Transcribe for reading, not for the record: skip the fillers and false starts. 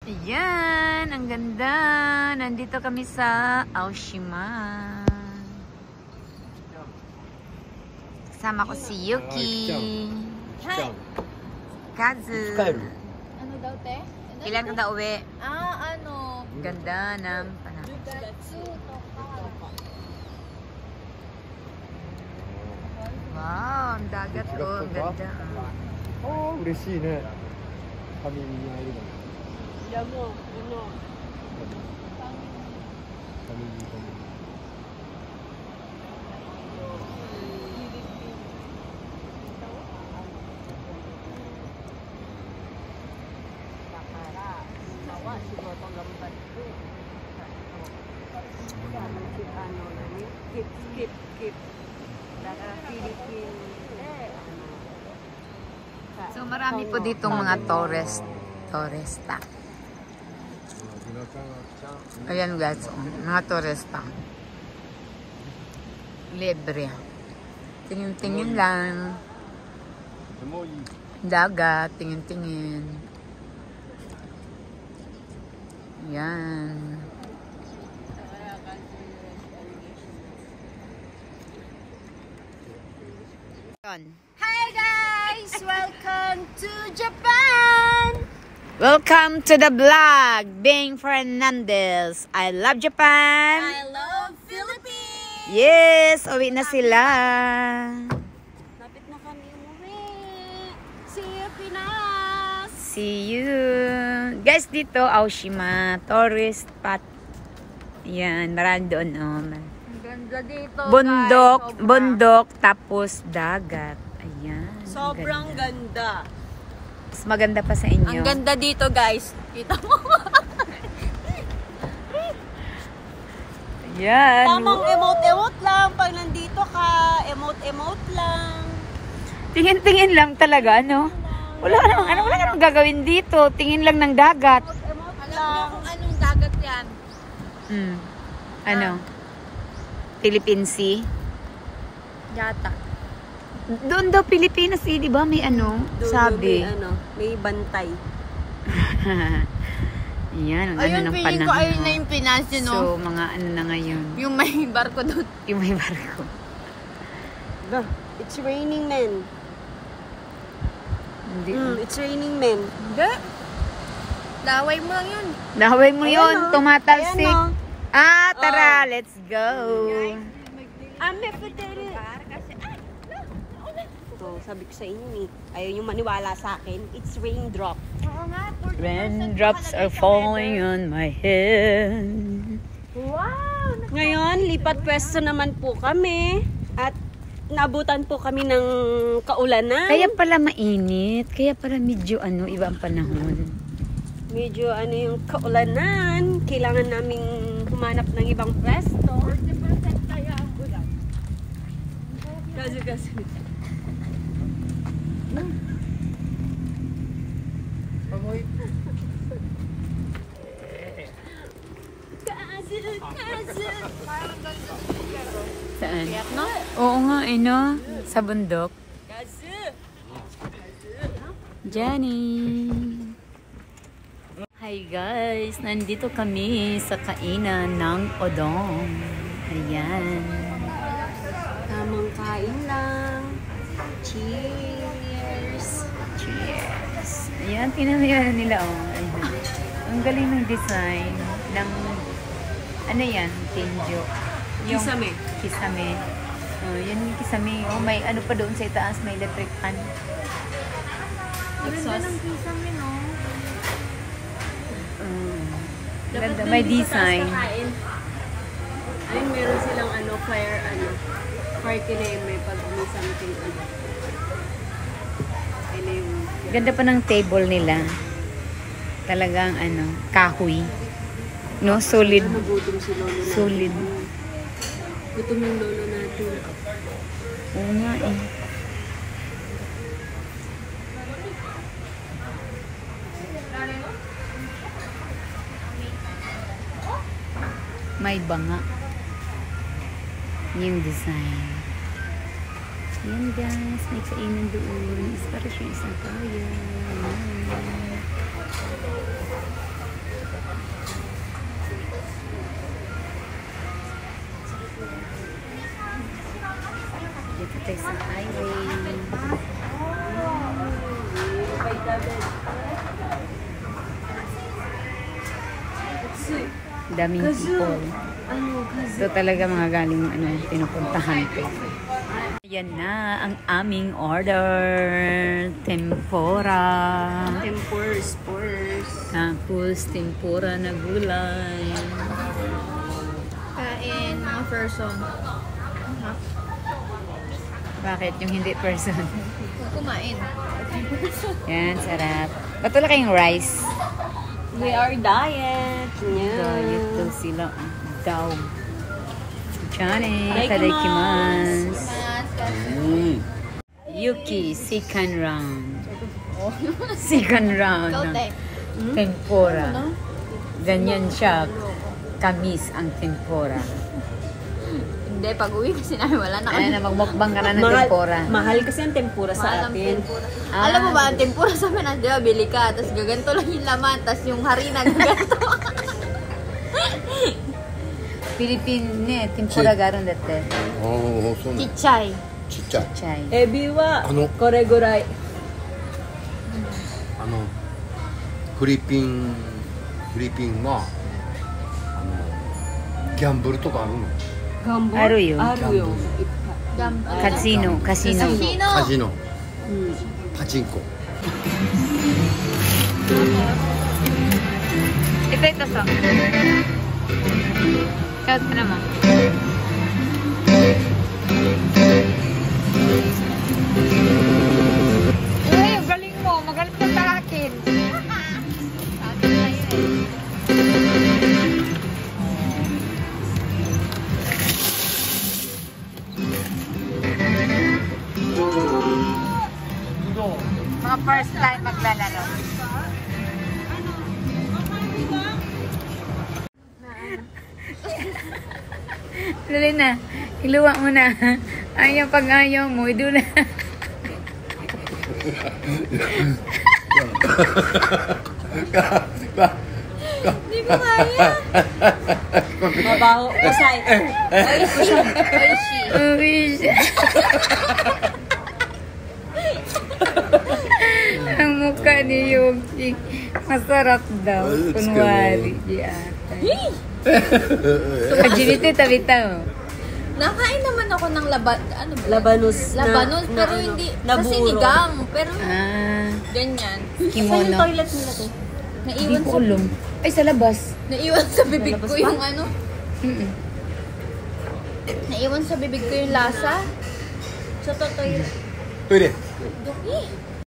Ayan, ang ganda. Nandito kami sa Aoshima. Kasama ko si Yuki. Hi. Kazu. Ano daw, te? Ilan ka daw uwi? Ano? Ganda ng panahon. Gatsu, toka. Wow, ang dagat oh. Ang ganda.嬉しいね。ファミリーに会えるの。いやもう、ファミリー。So marami po ditong mga tourista. Ayan guys, mga tourista. Libre. Tingin-tingin lang. Dagat, tingin-tingin. Yan. Hi guys! Welcome to Japan! Welcome to the vlog, Bing Fernandez. I love Japan. I love Philippines! Yes, uwi na sila. Lapit na kami umuwi. See you, Pinas! See you. Guys, dito, Aoshima, tourist spot. Yan, marami doon. Oh. Ang ganda dito, Bundok, guys. bundok, tapos dagat. Ayan. Sobrang ganda. Mas maganda pa sa inyo. Ang ganda dito, guys. Kita mo? Yan. Tamang emote-emote lang. Pag nandito ka, emote-emote lang. Tingin-tingin lang talaga, ano? Wala ka namang gagawin dito. Tingin lang ng dagat. Emote lang. Kung anong dagat yan? Ano? Philippine Sea? Yata. Doon daw Pilipinas eh, di ba? May ano? Sabi. May bantay. Yan, ang ano Ayun, ng feeling ko panahon. ayun na yung Pinas, you know? So, mga ano na ngayon. Yung may barko doon. Yung may barko. It's raining men. Hindi. It's raining men. Hindi. Laway mo lang yun. Dahaway mo Ayan, yun, oh. tumatalsik. Ayan, Tara, let's go. I'm sabi ko sa inyo eh. Ayaw yung maniwala sa akin. It's raindrop. Oo nga. Raindrops are falling on my head. Wow! Ngayon, lipat pwesto naman po kami. At naabutan po kami ng kaulanan. Kaya pala mainit. Kaya pala medyo iba ang panahon. Medyo yung kaulanan. Kailangan naming humanap ng ibang pwesto. 40% kaya ang ulan. Kasi. Saan? Oo nga, no? Sa bundok. Jenny! Hi guys! Nandito kami sa kainan ng Odong. Ayan. Tamang kain lang. Cheers! Cheers! Ayan, tinamaya nila, oh. Ayan. Ang galing ng design ng, ano yan, Tenjo. Kisame. Kisame. Oh, yan yung kisame. Oh, may ano pa doon sa itaas, may electric fan. Exhaust. Ganda ng kisame, no? Ganda, may design. Ay, meron silang fire kineme pag may something Ganda pa ng table nila. Talagang kahoy. No, solid. Nagutom si lolo natin. Solid. Gutom yung lolo natin. Oo nga eh. May banga. Yung design. Yan guys, may kainan doon. Is para siya isang kaya. Daming people. Ito talaga mga galing pinupuntahan ko. Ayan na ang aming order. Tempura. Tapos tempura na gulay. Kain, mga person. Bakit? Yung hindi person. Kumain. Yan, sarap. Ba't wala kayong rice? We are diet. Diet daw sila. Daw. Johnny, Itadakimasu. tadakimasu. Yuki, second round. Second round ng tempura. Ganyan siya. Kamis ang tempura. Hindi, pag uwi kasi namin wala na Ano na, magmukbang ka na ng tempura. Mahal kasi ang tempura sa atin. Alam mo ba, ang tempura sa Pinas, di ba, bili ka, tapos gaganto lang yung laman, tapos yung harina gaganto. Philippine tempura garon dati. そうなの Kichay. ちっちゃい Chay. Ebi wa, あの kore gurai. フィリピンはギャンブルとかあるの Gambo? Aru yun. Aru yun. Casino. Casino.カジノ Hmm. パチンコ Ito so. Shout mo naman. Uy, ang galing mo. Magalit ka sa akin. Mga first time maglalaro. Dali na. Iluwa mo na. Ayaw pag ayaw mo. Ido na. Hindi ko kaya. Mabaho. Kusay. Oishi. Uy. Ang mukha ni Yuki. Masarap daw. Kunwari. Di ata. Pagginito, tabitaw. Nakain naman ako ng ano ba? Labanos. Labanos, na- pero na- hindi, na sa buro. sinigang. Pero Ah, ganyan. Saan yung kimono. toilet nila to? Hindi Naiwan ko sa, alam. Ay, sa labas. naiwan sa bibig Lalabas ko pa? yung ano. Mm-mm. Naiwan sa bibig ko yung lasa. Sa to toilet. トイレ Duki.